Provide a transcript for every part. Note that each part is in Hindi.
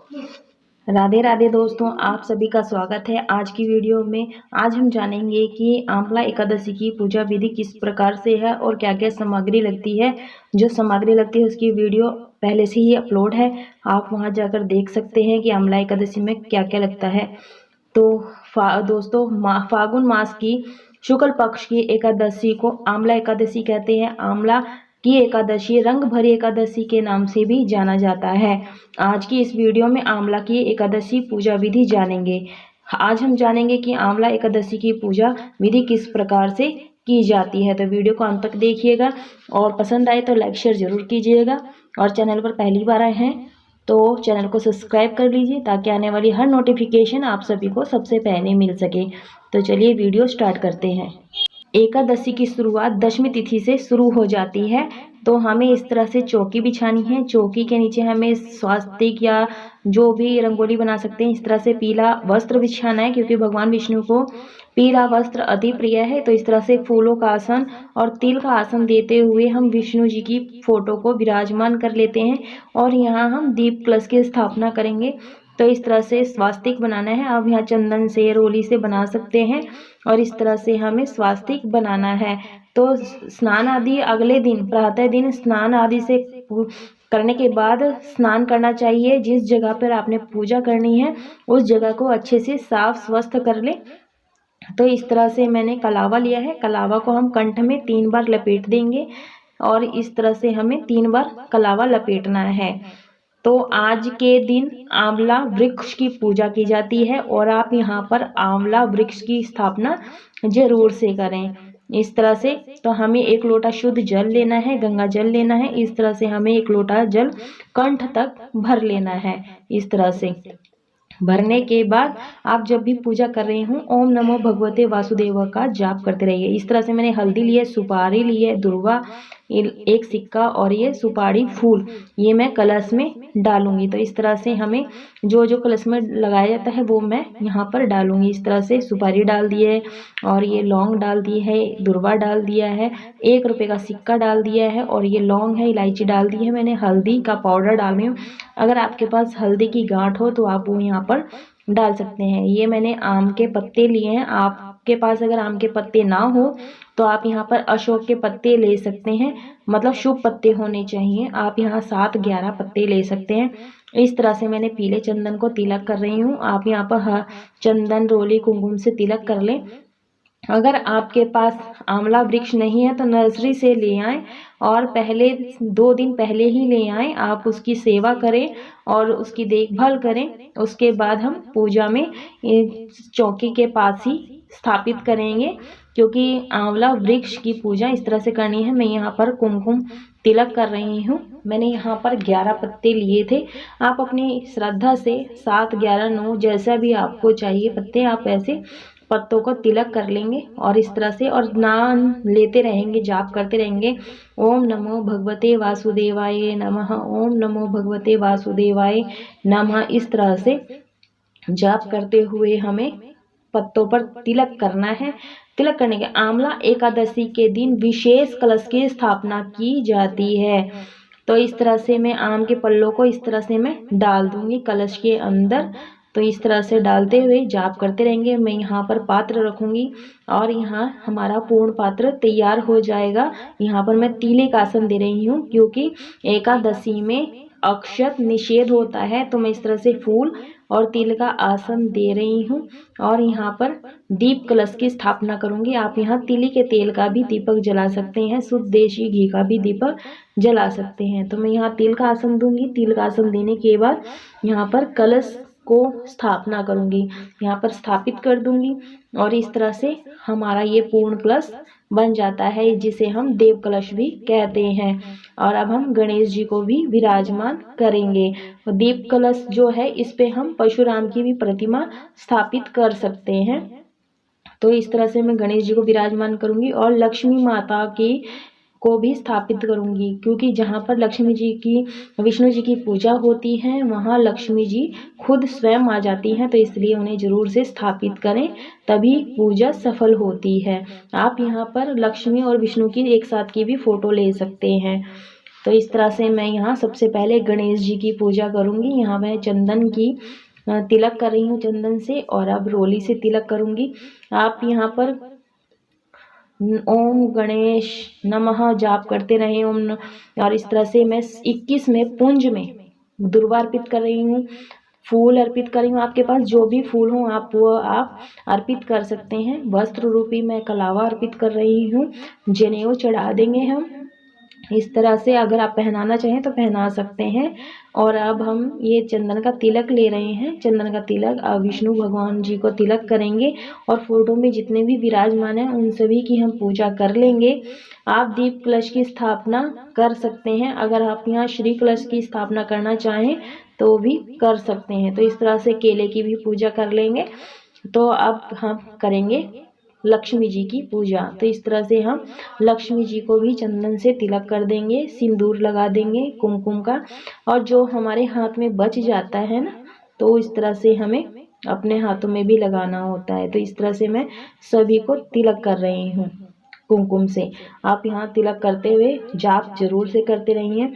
राधे राधे दोस्तों, आप सभी का स्वागत है आज की वीडियो में। आज हम जानेंगे कि आंवला एकादशी की पूजा विधि किस प्रकार से है और क्या क्या सामग्री लगती है। जो सामग्री लगती है उसकी वीडियो पहले से ही अपलोड है, आप वहां जाकर देख सकते हैं कि आंवला एकादशी में क्या क्या लगता है। तो दोस्तों, फागुन मास की शुक्ल पक्ष की एकादशी को आंवला एकादशी कहते हैं। आंवला की एकादशी रंग भरी एकादशी के नाम से भी जाना जाता है। आज की इस वीडियो में आंवला की एकादशी पूजा विधि जानेंगे। आज हम जानेंगे कि आंवला एकादशी की पूजा विधि किस प्रकार से की जाती है। तो वीडियो को अंत तक देखिएगा और पसंद आए तो लाइक शेयर जरूर कीजिएगा। और चैनल पर पहली बार आए हैं तो चैनल को सब्सक्राइब कर लीजिए ताकि आने वाली हर नोटिफिकेशन आप सभी को सबसे पहले मिल सके। तो चलिए वीडियो स्टार्ट करते हैं। एकादशी की शुरुआत दशमी तिथि से शुरू हो जाती है। तो हमें इस तरह से चौकी बिछानी है। चौकी के नीचे हमें स्वास्तिक या जो भी रंगोली बना सकते हैं, इस तरह से पीला वस्त्र बिछाना है, क्योंकि भगवान विष्णु को पीला वस्त्र अति प्रिय है। तो इस तरह से फूलों का आसन और तिल का आसन देते हुए हम विष्णु जी की फोटो को विराजमान कर लेते हैं और यहाँ हम दीप कलश की स्थापना करेंगे। तो इस तरह से स्वास्तिक बनाना है। आप यहाँ चंदन से, रोली से बना सकते हैं और इस तरह से हमें स्वास्तिक बनाना है। तो स्नान आदि अगले दिन प्रातः दिन स्नान आदि से करने के बाद स्नान करना चाहिए। जिस जगह पर आपने पूजा करनी है उस जगह को अच्छे से साफ स्वस्थ कर ले। तो इस तरह से मैंने कलावा लिया है। कलावा को हम कंठ में 3 बार लपेट देंगे और इस तरह से हमें 3 बार कलावा लपेटना है। तो आज के दिन आंवला वृक्ष की पूजा की जाती है और आप यहाँ पर आंवला वृक्ष की स्थापना जरूर से करें। इस तरह से तो हमें 1 लोटा शुद्ध जल लेना है, गंगा जल लेना है। इस तरह से हमें 1 लोटा जल कंठ तक भर लेना है। इस तरह से भरने के बाद आप जब भी पूजा कर रहे हो ओम नमो भगवते वासुदेव का जाप करते रहिए। इस तरह से मैंने हल्दी ली है, सुपारी ली है, दुर्वा, 1 सिक्का और ये सुपारी फूल, ये मैं कलश में डालूंगी। तो इस तरह से हमें जो जो कलश में लगाया जाता है वो मैं यहाँ पर डालूंगी। इस तरह से सुपारी डाल दी है और ये लौंग डाल दी है, दुर्वा डाल दिया है, 1 रुपये का सिक्का डाल दिया है और ये लौंग है, इलायची डाल दी है। मैंने हल्दी का पाउडर डाल रही हूँ। अगर आपके पास हल्दी की गांठ हो तो आप वो यहाँ पर डाल सकते हैं। ये मैंने आम के पत्ते लिए हैं। आपके पास अगर आम के पत्ते ना हो तो आप यहाँ पर अशोक के पत्ते ले सकते हैं, मतलब शुभ पत्ते होने चाहिए। आप यहाँ 7-11 पत्ते ले सकते हैं। इस तरह से मैंने पीले चंदन को तिलक कर रही हूँ। आप यहाँ पर चंदन, रोली, कुंकुम से तिलक कर लें। अगर आपके पास आंवला वृक्ष नहीं है तो नर्सरी से ले आएं और पहले 2 दिन पहले ही ले आएं। आप उसकी सेवा करें और उसकी देखभाल करें। उसके बाद हम पूजा में चौकी के पास ही स्थापित करेंगे, क्योंकि आंवला वृक्ष की पूजा इस तरह से करनी है। मैं यहाँ पर कुमकुम तिलक कर रही हूँ। मैंने यहाँ पर 11 पत्ते लिए थे। आप अपनी श्रद्धा से 7, 11, 9 जैसा भी आपको चाहिए पत्ते, आप ऐसे पत्तों को तिलक कर लेंगे और इस तरह से और नाम लेते रहेंगे, जाप करते रहेंगे। ओम नमो भगवते वासुदेवाय नमः, ओम नमो भगवते वासुदेवाय नमः। इस तरह से जाप करते हुए हमें पत्तों पर तिलक करना है। तिलक करने के आंवला एकादशी के दिन विशेष कलश की स्थापना की जाती है। तो इस तरह से मैं आम के पल्लों को इस तरह से मैं डाल दूंगी कलश के अंदर। तो इस तरह से डालते हुए जाप करते रहेंगे। मैं यहाँ पर पात्र रखूंगी और यहाँ हमारा पूर्ण पात्र तैयार हो जाएगा। यहाँ पर मैं तीले का आसन दे रही हूँ, क्योंकि एकादशी में अक्षत निषेध होता है। तो मैं इस तरह से फूल और तिल का आसन दे रही हूँ और यहाँ पर दीप कलश की स्थापना करूँगी। आप यहाँ तिली के तेल का भी दीपक जला सकते हैं, शुद्ध देशी घी का भी दीपक जला सकते हैं। तो मैं यहाँ तिल का आसन दूंगी। तिल का आसन देने के बाद यहाँ पर कलश को स्थापना करूंगी, यहाँ पर स्थापित कर दूंगी और इस तरह से हमारा ये पूर्ण कलश बन जाता है, जिसे हम देव कलश भी कहते हैं। और अब हम गणेश जी को भी विराजमान करेंगे। दीप कलश जो है इस पे हम परशुराम की भी प्रतिमा स्थापित कर सकते हैं। तो इस तरह से मैं गणेश जी को विराजमान करूंगी और लक्ष्मी माता की को भी स्थापित करूंगी, क्योंकि जहाँ पर लक्ष्मी जी की, विष्णु जी की पूजा होती है वहाँ लक्ष्मी जी खुद स्वयं आ जाती हैं। तो इसलिए उन्हें जरूर से स्थापित करें, तभी पूजा सफल होती है। आप यहाँ पर लक्ष्मी और विष्णु की एक साथ की भी फोटो ले सकते हैं। तो इस तरह से मैं यहाँ सबसे पहले गणेश जी की पूजा करूँगी। यहाँ मैं चंदन की तिलक कर रही हूँ चंदन से, और अब रोली से तिलक करूँगी। आप यहाँ पर ओम गणेश नमः जाप करते रहें ओम और इस तरह से मैं 21 में पुंज में दुर्वा अर्पित कर रही हूँ, फूल अर्पित कर रही हूँ। आपके पास जो भी फूल हो आप वो आप अर्पित कर सकते हैं। वस्त्र रूपी मैं कलावा अर्पित कर रही हूँ। जनेऊ चढ़ा देंगे हम इस तरह से, अगर आप पहनाना चाहें तो पहना सकते हैं। और अब हम ये चंदन का तिलक ले रहे हैं। चंदन का तिलक विष्णु भगवान जी को तिलक करेंगे और फोटो में जितने भी विराजमान हैं उन सभी की हम पूजा कर लेंगे। आप दीप कलश की स्थापना कर सकते हैं। अगर आप यहाँ श्री कलश की स्थापना करना चाहें तो भी कर सकते हैं। तो इस तरह से केले की भी पूजा कर लेंगे। तो अब हम करेंगे लक्ष्मी जी की पूजा। तो इस तरह से हम लक्ष्मी जी को भी चंदन से तिलक कर देंगे, सिंदूर लगा देंगे कुमकुम का, और जो हमारे हाथ में बच जाता है ना, तो इस तरह से हमें अपने हाथों में भी लगाना होता है। तो इस तरह से मैं सभी को तिलक कर रही हूँ कुमकुम से। आप यहाँ तिलक करते हुए जाप जरूर से करते रहिए।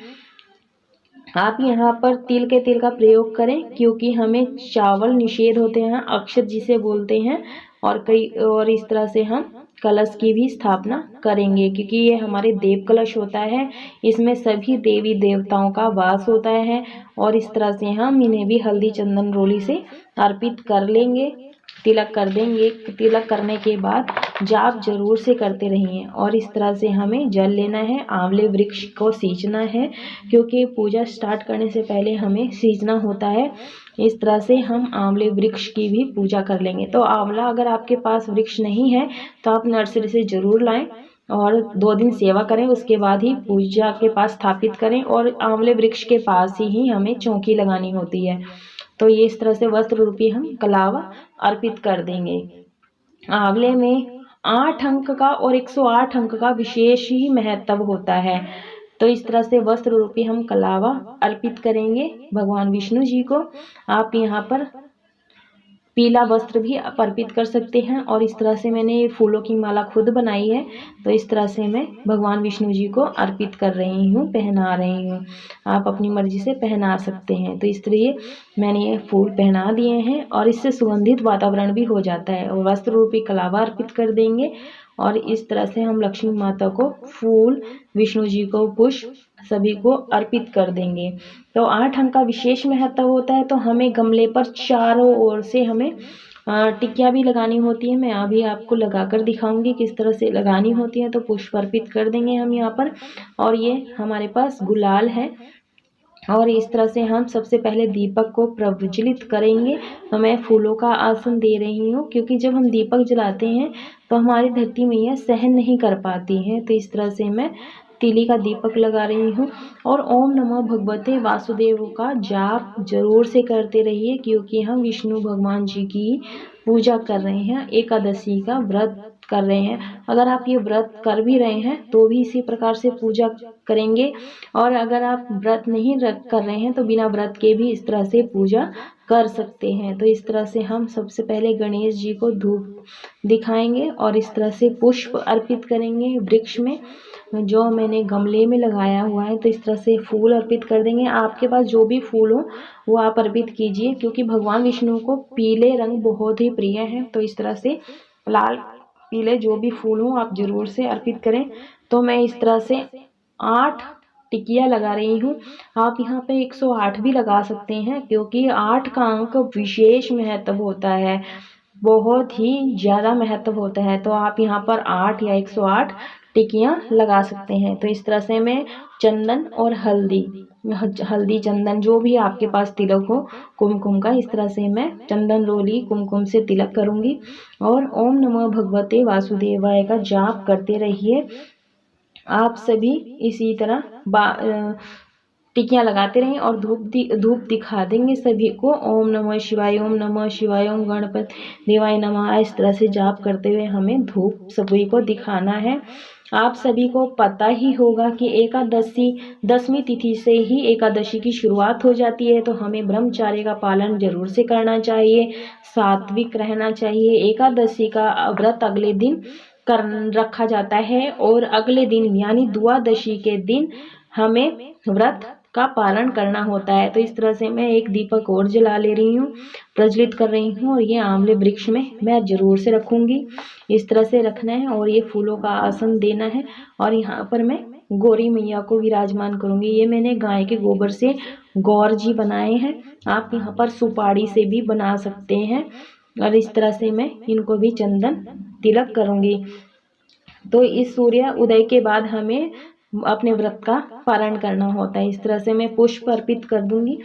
आप यहाँ पर तिल के तेल का प्रयोग करें, क्योंकि हमें चावल निषेध होते हैं, अक्षत जिसे बोलते हैं। और इस तरह से हम कलश की भी स्थापना करेंगे, क्योंकि ये हमारे देव कलश होता है, इसमें सभी देवी देवताओं का वास होता है। और इस तरह से हम इन्हें भी हल्दी चंदन रोली से अर्पित कर लेंगे, तिलक कर देंगे। तिलक करने के बाद जाप जरूर से करते रहिए। और इस तरह से हमें जल लेना है, आंवले वृक्ष को सींचना है, क्योंकि पूजा स्टार्ट करने से पहले हमें सींचना होता है। इस तरह से हम आंवले वृक्ष की भी पूजा कर लेंगे। तो आंवला अगर आपके पास वृक्ष नहीं है तो आप नर्सरी से ज़रूर लाएं और 2 दिन सेवा करें, उसके बाद ही पूजा के पास स्थापित करें। और आंवले वृक्ष के पास ही हमें चौकी लगानी होती है। तो ये इस तरह से वस्त्र रूपी हम कलावा अर्पित कर देंगे। आंवले में 8 अंक का और 108 अंक का विशेष ही महत्व होता है। तो इस तरह से वस्त्र रूपी हम कलावा अर्पित करेंगे भगवान विष्णु जी को। आप यहाँ पर पीला वस्त्र भी अर्पित कर सकते हैं। और इस तरह से मैंने ये फूलों की माला खुद बनाई है। तो इस तरह से मैं भगवान विष्णु जी को अर्पित कर रही हूँ, पहना रही हूँ। आप अपनी मर्जी से पहना सकते हैं। तो इस तरह मैंने ये फूल पहना दिए हैं और इससे सुगंधित वातावरण भी हो जाता है। और वस्त्र रूपी कलावा अर्पित कर देंगे। और इस तरह से हम लक्ष्मी माता को फूल, विष्णु जी को पुष्प सभी को अर्पित कर देंगे। तो 8 अंक का विशेष महत्व होता है। तो हमें गमले पर चारों ओर से हमें टिकिया भी लगानी होती है। मैं अभी आपको लगाकर दिखाऊंगी किस तरह से लगानी होती है। तो पुष्प अर्पित कर देंगे हम यहाँ पर। और ये हमारे पास गुलाल है। और इस तरह से हम सबसे पहले दीपक को प्रज्वलित करेंगे। तो मैं फूलों का आसन दे रही हूँ, क्योंकि जब हम दीपक जलाते हैं तो हमारी धरती मैया सहन नहीं कर पाती हैं। तो इस तरह से मैं तिली का दीपक लगा रही हूँ। और ओम नमः भगवते वासुदेव का जाप जरूर से करते रहिए, क्योंकि हम विष्णु भगवान जी की पूजा कर रहे हैं, एकादशी का व्रत कर रहे हैं। अगर आप ये व्रत कर भी रहे हैं तो भी इसी प्रकार से पूजा करेंगे। और अगर आप व्रत नहीं कर रहे हैं तो बिना व्रत के भी इस तरह से पूजा कर सकते हैं। तो इस तरह से हम सबसे पहले गणेश जी को धूप दिखाएंगे और इस तरह से पुष्प अर्पित करेंगे वृक्ष में जो मैंने गमले में लगाया हुआ है। तो इस तरह से फूल अर्पित कर देंगे। आपके पास जो भी फूल हो वो आप अर्पित कीजिए, क्योंकि भगवान विष्णु को पीले रंग बहुत ही प्रिय है। तो इस तरह से लाल पीले जो भी फूल हो आप जरूर से अर्पित करें। तो मैं इस तरह से 8 टिकिया लगा रही हूँ। आप यहाँ पे 108 भी लगा सकते हैं, क्योंकि 8 का अंक विशेष महत्व होता है, बहुत ही ज़्यादा महत्व होता है। तो आप यहाँ पर 8 या 108 टिकियाँ लगा सकते हैं। तो इस तरह से मैं चंदन और हल्दी चंदन जो भी आपके पास तिलक हो कुमकुम का, इस तरह से मैं चंदन रोली कुमकुम से तिलक करूँगी। और ओम नमः भगवते वासुदेवाय का जाप करते रहिए। आप सभी इसी तरह टिकियाँ लगाते रहें और धूप दिखा देंगे सभी को। ओम नमः शिवाय, ओम नमः शिवाय, ओम गणपति देवाय नमः। इस तरह से जाप करते हुए हमें धूप सभी को दिखाना है। आप सभी को पता ही होगा कि एकादशी 10वीं तिथि से ही एकादशी की शुरुआत हो जाती है। तो हमें ब्रह्मचर्य का पालन जरूर से करना चाहिए, सात्विक रहना चाहिए। एकादशी का व्रत अगले दिन रखा जाता है और अगले दिन यानी द्वादशी के दिन हमें व्रत का पालन करना होता है। तो इस तरह से मैं एक दीपक और जला ले रही हूँ, प्रज्वलित कर रही हूँ, और ये आंवले वृक्ष में मैं जरूर से रखूंगी। इस तरह से रखना है और ये फूलों का आसन देना है। और यहाँ पर मैं गौरी मैया को विराजमान करूंगी। ये मैंने गाय के गोबर से गौर जी बनाए हैं, आप यहाँ पर सुपारी से भी बना सकते हैं। और इस तरह से मैं इनको भी चंदन तिलक करूंगी। तो इस सूर्य उदय के बाद हमें अपने व्रत का पालन करना होता है। इस तरह से मैं पुष्प अर्पित कर दूंगी,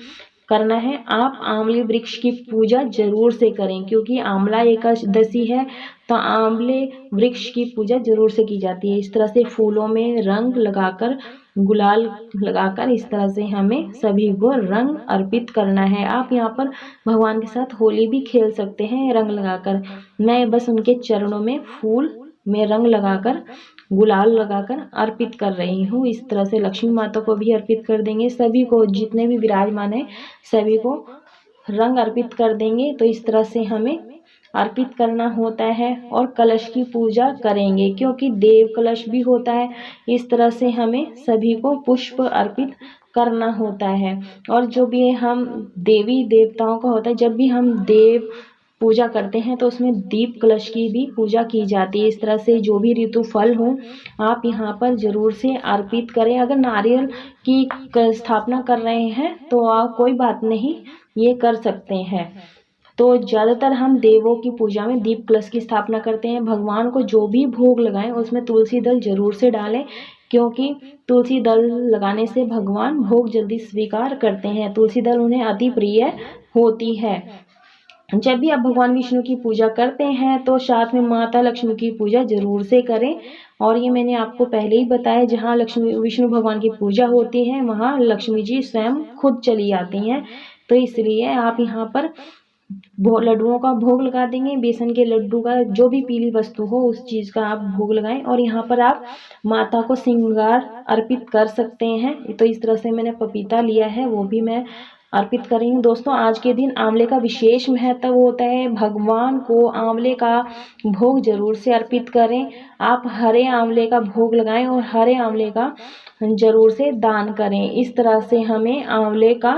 करना है। आप आंवले वृक्ष की पूजा जरूर से करें, क्योंकि आंवला एकादशी है तो आंवले वृक्ष की पूजा जरूर से की जाती है। इस तरह से फूलों में रंग लगाकर, गुलाल लगाकर, इस तरह से हमें सभी को रंग अर्पित करना है। आप यहाँ पर भगवान के साथ होली भी खेल सकते हैं रंग लगाकर। मैं बस उनके चरणों में फूल में रंग लगाकर, गुलाल लगाकर अर्पित कर रही हूँ। इस तरह से लक्ष्मी माता को भी अर्पित कर देंगे, सभी को, जितने भी विराजमान है सभी को रंग अर्पित कर देंगे। तो इस तरह से हमें अर्पित करना होता है। और कलश की पूजा करेंगे, क्योंकि देव कलश भी होता है। इस तरह से हमें सभी को पुष्प अर्पित करना होता है। और जो भी हम देवी देवताओं का होता है, जब भी हम देव पूजा करते हैं तो उसमें दीप कलश की भी पूजा की जाती है। इस तरह से जो भी ऋतु फल हो आप यहाँ पर जरूर से अर्पित करें। अगर नारियल की स्थापना कर रहे हैं तो आप कोई बात नहीं, ये कर सकते हैं। तो ज़्यादातर हम देवों की पूजा में दीप कलश की स्थापना करते हैं। भगवान को जो भी भोग लगाएं उसमें तुलसी दल जरूर से डालें, क्योंकि तुलसी दल लगाने से भगवान भोग जल्दी स्वीकार करते हैं। तुलसी दल उन्हें अति प्रिय होती है। जब भी आप भगवान विष्णु की पूजा करते हैं तो साथ में माता लक्ष्मी की पूजा जरूर से करें। और ये मैंने आपको पहले ही बताया, जहाँ लक्ष्मी विष्णु भगवान की पूजा होती है वहाँ लक्ष्मी जी स्वयं खुद चली आती हैं। तो इसलिए आप यहाँ पर लड्डुओं का भोग लगा देंगे, बेसन के लड्डू का, जो भी पीली वस्तु हो उस चीज़ का आप भोग लगाएं। और यहाँ पर आप माता को श्रृंगार अर्पित कर सकते हैं। तो इस तरह से मैंने पपीता लिया है, वो भी मैं अर्पित कर रही हूँ। दोस्तों, आज के दिन आंवले का विशेष महत्व होता है। भगवान को आंवले का भोग जरूर से अर्पित करें। आप हरे आंवले का भोग लगाएं और हरे आंवले का जरूर से दान करें। इस तरह से हमें आंवले का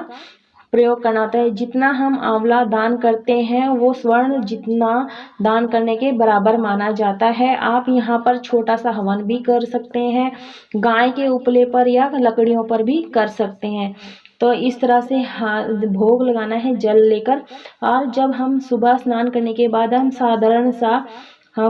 प्रयोग करना होता है। जितना हम आंवला दान करते हैं वो स्वर्ण जितना दान करने के बराबर माना जाता है। आप यहाँ पर छोटा सा हवन भी कर सकते हैं, गाय के उपले पर या लकड़ियों पर भी कर सकते हैं। तो इस तरह से भोग लगाना है जल लेकर। और जब हम सुबह स्नान करने के बाद हम साधारण सा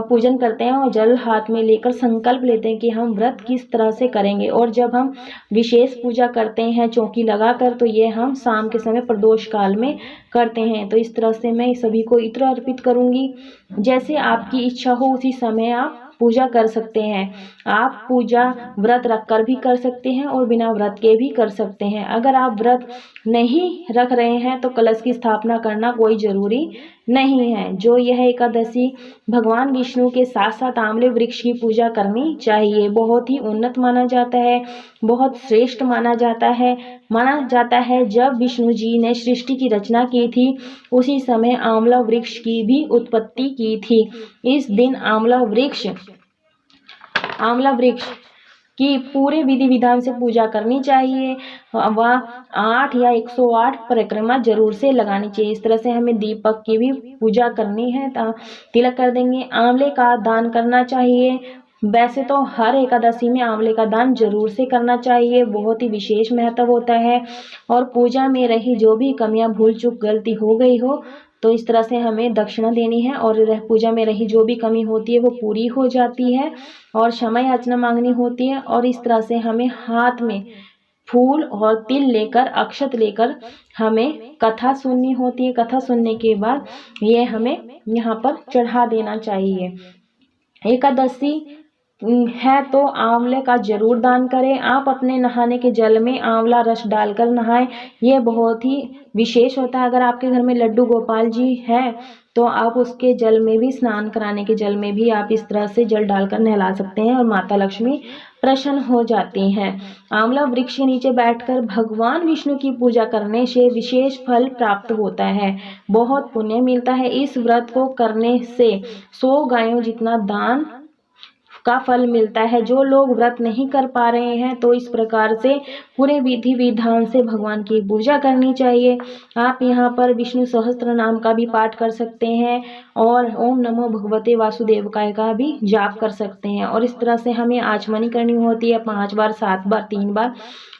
पूजन करते हैं और जल हाथ में लेकर संकल्प लेते हैं कि हम व्रत किस तरह से करेंगे। और जब हम विशेष पूजा करते हैं चौकी लगाकर, तो ये हम शाम के समय प्रदोष काल में करते हैं। तो इस तरह से मैं सभी को इत्र अर्पित करूंगी। जैसे आपकी इच्छा हो उसी समय आप पूजा कर सकते हैं। आप पूजा व्रत रखकर भी कर सकते हैं और बिना व्रत के भी कर सकते हैं। अगर आप व्रत नहीं रख रहे हैं तो कलश की स्थापना करना कोई ज़रूरी नहीं है। जो यह एकादशी भगवान विष्णु के साथ साथ आंवले वृक्ष की पूजा करनी चाहिए। बहुत ही उन्नत माना जाता है, बहुत श्रेष्ठ माना जाता है। जब विष्णु जी ने सृष्टि की रचना की थी उसी समय आंवला वृक्ष की भी उत्पत्ति की थी। इस दिन आंवला वृक्ष की पूरे विधि विधान से पूजा करनी चाहिए। वह 8 या 108 परिक्रमा जरूर से लगानी चाहिए। इस तरह से हमें दीपक की भी पूजा करनी है, तिलक कर देंगे। आंवले का दान करना चाहिए। वैसे तो हर एकादशी में आंवले का दान जरूर से करना चाहिए, बहुत ही विशेष महत्व होता है। और पूजा में रही जो भी कमियां, भूल चूक, गलती हो गई हो तो इस तरह से हमें दक्षिणा देनी है और पूजा में रही जो भी कमी होती है वो पूरी हो जाती है और क्षमा याचना मांगनी होती है। और इस तरह से हमें हाथ में फूल और तिल लेकर, अक्षत लेकर हमें कथा सुननी होती है। कथा सुनने के बाद ये हमें यहाँ पर चढ़ा देना चाहिए। एकादशी है तो आंवले का जरूर दान करें। आप अपने नहाने के जल में आंवला रस डालकर नहाएं, ये बहुत ही विशेष होता है। अगर आपके घर में लड्डू गोपाल जी हैं तो आप उसके जल में भी, स्नान कराने के जल में भी आप इस तरह से जल डालकर नहला सकते हैं और माता लक्ष्मी प्रसन्न हो जाती हैं। आंवला वृक्ष के नीचे बैठकर भगवान विष्णु की पूजा करने से विशेष फल प्राप्त होता है, बहुत पुण्य मिलता है। इस व्रत को करने से 100 गायों जितना दान का फल मिलता है। जो लोग व्रत नहीं कर पा रहे हैं तो इस प्रकार से पूरे विधि विधान से भगवान की पूजा करनी चाहिए। आप यहाँ पर विष्णु सहस्त्र नाम का भी पाठ कर सकते हैं और ओम नमो भगवते वासुदेवाय का भी जाप कर सकते हैं। और इस तरह से हमें आचमनी करनी होती है 5 बार, 7 बार, 3 बार,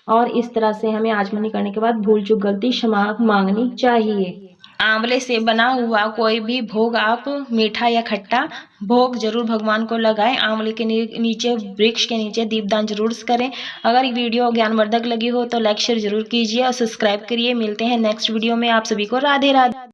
और इस तरह से हमें आचमनी करने के बाद भूल चूक गलती क्षमा मांगनी चाहिए। आंवले से बना हुआ कोई भी भोग आप मीठा या खट्टा भोग जरूर भगवान को लगाएं। आंवले के नीचे, वृक्ष के नीचे दीपदान जरूर करें। अगर ये वीडियो ज्ञानवर्धक लगी हो तो लाइक शेयर जरूर कीजिए और सब्सक्राइब करिए। मिलते हैं नेक्स्ट वीडियो में। आप सभी को राधे राधे।